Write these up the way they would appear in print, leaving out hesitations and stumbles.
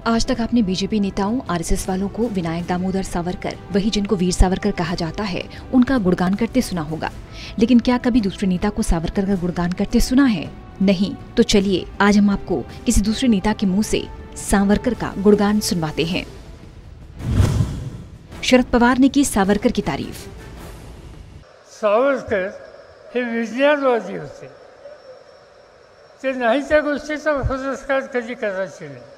आज तक आपने बीजेपी नेताओं, आरएसएस वालों को विनायक दामोदर सावरकर, वही जिनको वीर सावरकर कहा जाता है, उनका गुणगान करते सुना होगा। लेकिन क्या कभी दूसरे नेता को सावरकर का गुणगान करते सुना है? नहीं। तो चलिए आज हम आपको किसी दूसरे नेता के मुंह से सावरकर का गुणगान सुनवाते हैं। शरद पवार ने की सावरकर की तारीफ। सावरकर हे विज्ञानवादी होते, ते नाही त्या गोष्टीचा पुरस्कार कधी करायचे नाही।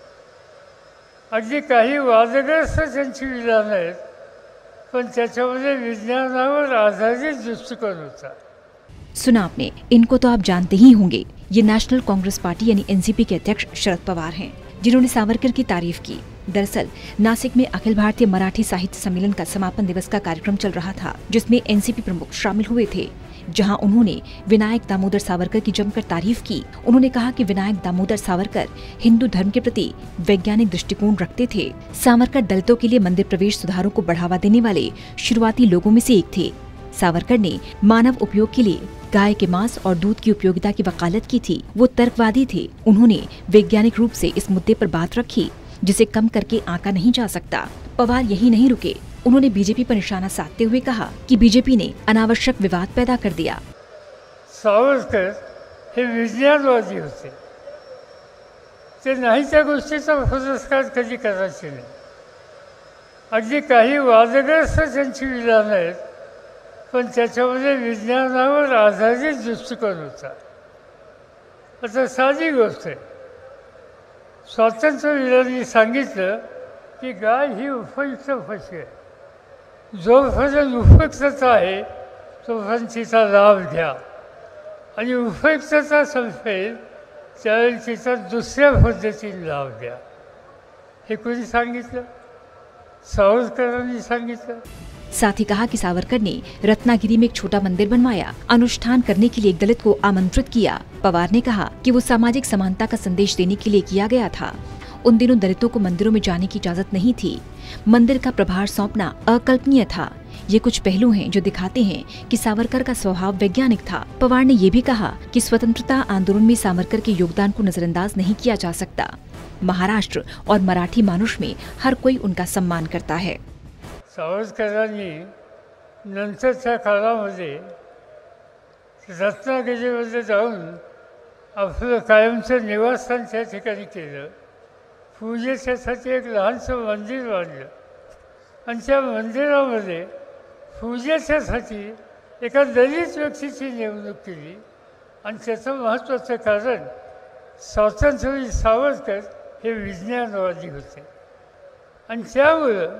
अगदी काही वादग्रस्त त्यांची विधानं आहेत, पण त्याच्यामध्ये विज्ञानावर आधारित दृष्टिकोन होता। सुना आपने, इनको तो आप जानते ही होंगे। ये नेशनल कांग्रेस पार्टी यानी एनसीपी के अध्यक्ष शरद पवार हैं, जिन्होंने सावरकर की तारीफ की। दरअसल नासिक में अखिल भारतीय मराठी साहित्य सम्मेलन का समापन दिवस का कार्यक्रम चल रहा था, जिसमें एनसीपी प्रमुख शामिल हुए थे, जहां उन्होंने विनायक दामोदर सावरकर की जमकर तारीफ की। उन्होंने कहा कि विनायक दामोदर सावरकर हिंदू धर्म के प्रति वैज्ञानिक दृष्टिकोण रखते थे। सावरकर दलितों के लिए मंदिर प्रवेश सुधारों को बढ़ावा देने वाले शुरुआती लोगों में से एक थे। सावरकर ने मानव उपयोग के लिए गाय के मांस और दूध की उपयोगिता की वकालत की थी। वो तर्कवादी थे। उन्होंने वैज्ञानिक रूप से इस मुद्दे पर बात रखी, जिसे कम करके आंका नहीं जा सकता। पवार यही नहीं रुके, उन्होंने बीजेपी पर निशाना साधते हुए कहा कि बीजेपी ने अनावश्यक विवाद पैदा कर दिया। सावरकर हे विज्ञानवादी होते, ते नाही त्या गोष्टीचा पुरस्कार कधी करायचे नाही। अगदी काही वादग्रस्त त्यांची विधानं आहेत, पण त्याच्यामध्ये विज्ञानावर आधारित दृष्टिकोन होता। आता साधी गोष्ट आहे, स्वातंत्र्यवीरांनी सांगितलं की गाय ही उपयुक्त पशु आहे, जोपर्यंत उपयुक्तता आहे तोपर्यंत तिचा लाभ घ्या, आणि उपयुक्तता संपेल त्यावेळी तिचा दुसऱ्या पद्धतीने लाभ घ्या। हे कोणी सांगितलं? सावरकरांनी सांगितलं। साथ ही कहा कि सावरकर ने रत्नागिरी में एक छोटा मंदिर बनवाया, अनुष्ठान करने के लिए एक दलित को आमंत्रित किया। पवार ने कहा कि वो सामाजिक समानता का संदेश देने के लिए किया गया था। उन दिनों दलितों को मंदिरों में जाने की इजाजत नहीं थी। मंदिर का प्रभार सौंपना अकल्पनीय था। ये कुछ पहलू हैं जो दिखाते हैं कि सावरकर का स्वभाव वैज्ञानिक था। पवार ने ये भी कहा कि स्वतंत्रता आंदोलन में सावरकर के योगदान को नजरअंदाज नहीं किया जा सकता। महाराष्ट्र और मराठी मानुष में हर कोई उनका सम्मान करता है। सावरकरांनी नंतरच्या काळामध्ये रत्नागिरीमध्ये जाऊन आपलं कायमचं निवासस्थान त्या ठिकाणी केलं। पूजेच्यासाठी एक लहानसं मंदिर बांधलं, आणि त्या मंदिरामध्ये पूजेच्यासाठी एका दलित व्यक्तीची नेमणूक केली। आणि त्याचं महत्त्वाचं कारण स्वातंत्र्यवीर सावरकर हे विज्ञानवादी होते, आणि त्यामुळं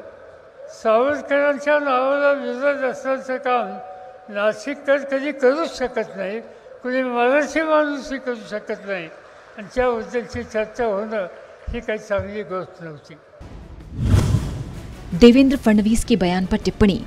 सावरकरांच्या नावाला विरोध असण्याचं काम नाशिककर कधी करूच शकत नाही, कुणी मराठी माणूसही करू शकत नाही, आणि त्याबद्दलची चर्चा होणं ही काही चांगली गोष्ट नव्हती। देवेंद्र फडणवीस के बयान पर टिप्पणी।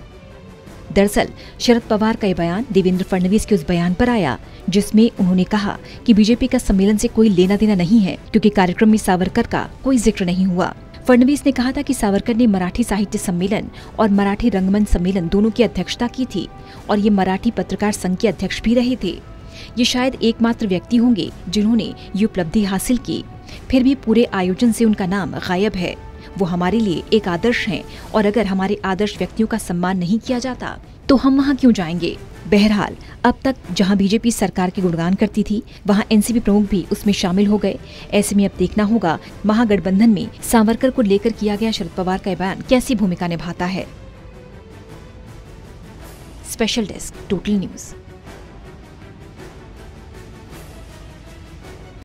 दरअसल शरद पवार का ये बयान देवेंद्र फडणवीस के उस बयान पर आया जिसमें उन्होंने कहा कि बीजेपी का सम्मेलन से कोई लेना देना नहीं है, क्योंकि कार्यक्रम में सावरकर का कोई जिक्र नहीं हुआ। फडणवीस ने कहा था कि सावरकर ने मराठी साहित्य सम्मेलन और मराठी रंगमंच सम्मेलन दोनों की अध्यक्षता की थी, और ये मराठी पत्रकार संघ के अध्यक्ष भी रहे थे। ये शायद एकमात्र व्यक्ति होंगे जिन्होंने ये उपलब्धि हासिल की। फिर भी पूरे आयोजन से उनका नाम गायब है। वो हमारे लिए एक आदर्श हैं, और अगर हमारे आदर्श व्यक्तियों का सम्मान नहीं किया जाता तो हम वहाँ क्यों जाएंगे? बहरहाल अब तक जहाँ बीजेपी सरकार के गुणगान करती थी, वहाँ एनसीपी प्रमुख भी उसमें शामिल हो गए। ऐसे में अब देखना होगा महागठबंधन में सावरकर को लेकर किया गया शरद पवार का बयान कैसी भूमिका निभाता है। Special desk, total news.